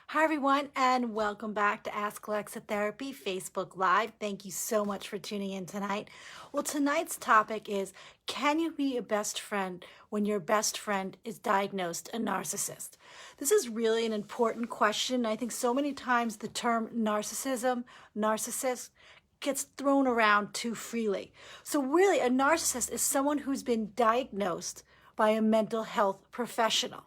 Hi, everyone, and welcome back to Ask Alexa Therapy Facebook Live. Thank you so much for tuning in tonight. Well, tonight's topic is, can you be a best friend when your best friend is diagnosed a narcissist? This is really an important question. I think so many times the term narcissist, gets thrown around too freely. So really, a narcissist is someone who's been diagnosed by a mental health professional.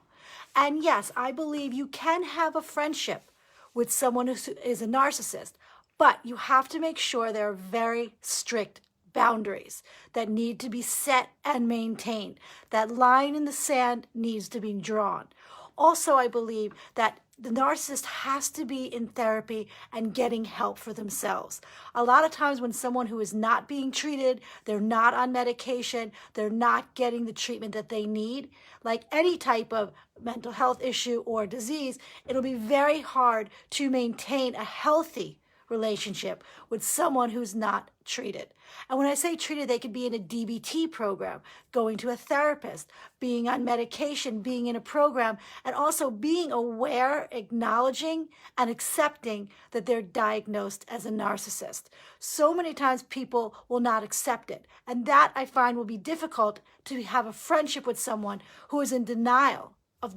And yes, I believe you can have a friendship with someone who is a narcissist, but you have to make sure there are very strict boundaries that need to be set and maintained. That line in the sand needs to be drawn. Also, I believe that the narcissist has to be in therapy and getting help for themselves. A lot of times when someone who is not being treated, they're not on medication, they're not getting the treatment that they need, like any type of mental health issue or disease, it'll be very hard to maintain a healthy relationship with someone who's not treated. And when I say treated, they could be in a DBT program, going to a therapist, being on medication, being in a program, and also being aware, acknowledging, and accepting that they're diagnosed as a narcissist. So many times people will not accept it. And that I find will be difficult to have a friendship with someone who is in denial of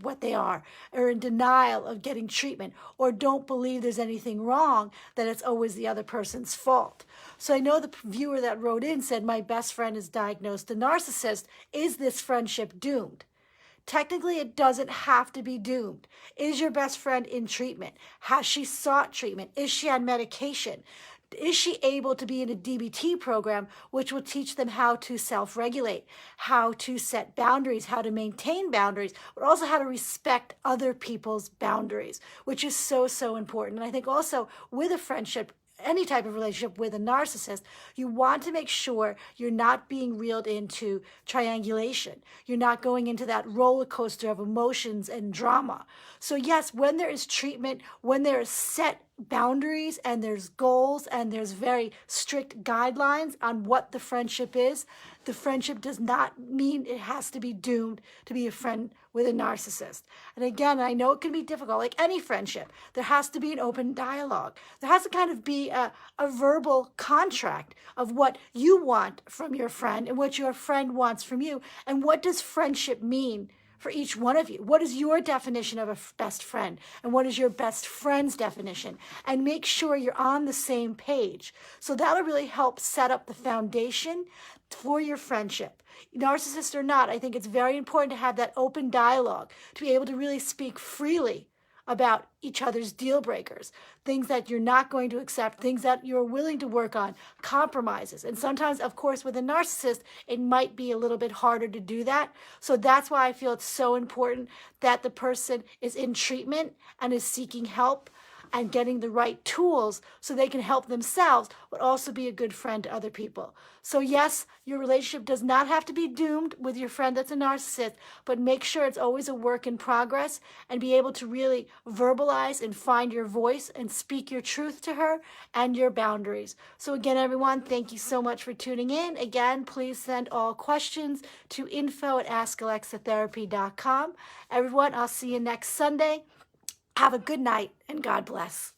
what they are, or in denial of getting treatment, or don't believe there's anything wrong, that it's always the other person's fault. So I know the viewer that wrote in said, my best friend is diagnosed a narcissist. Is this friendship doomed? Technically, it doesn't have to be doomed. Is your best friend in treatment? Has she sought treatment? Is she on medication? Is she able to be in a DBT program, which will teach them how to self-regulate, how to set boundaries, how to maintain boundaries, but also how to respect other people's boundaries, which is so, so important. And I think also with a friendship, any type of relationship with a narcissist, you want to make sure you're not being reeled into triangulation. You're not going into that roller coaster of emotions and drama. So yes, when there is treatment, when there is set boundaries and there's goals and there's very strict guidelines on what the friendship is, the friendship does not mean it has to be doomed to be a friend with a narcissist. And again, I know it can be difficult, like any friendship. There has to be an open dialogue. There has to kind of be a verbal contract of what you want from your friend and what your friend wants from you. And what does friendship mean for each one of you? What is your definition of a best friend? And what is your best friend's definition? And make sure you're on the same page. So that'll really help set up the foundation for your friendship. Narcissist or not, I think it's very important to have that open dialogue, to be able to really speak freely about each other's deal breakers, things that you're not going to accept, things that you're willing to work on, compromises. And sometimes, of course, with a narcissist, it might be a little bit harder to do that. So that's why I feel it's so important that the person is in treatment and is seeking help and getting the right tools so they can help themselves, but also be a good friend to other people. So yes, your relationship does not have to be doomed with your friend that's a narcissist, but make sure it's always a work in progress and be able to really verbalize and find your voice and speak your truth to her and your boundaries. So again, everyone, thank you so much for tuning in. Again, please send all questions to info@askalexatherapy.com. Everyone, I'll see you next Sunday. Have a good night and God bless.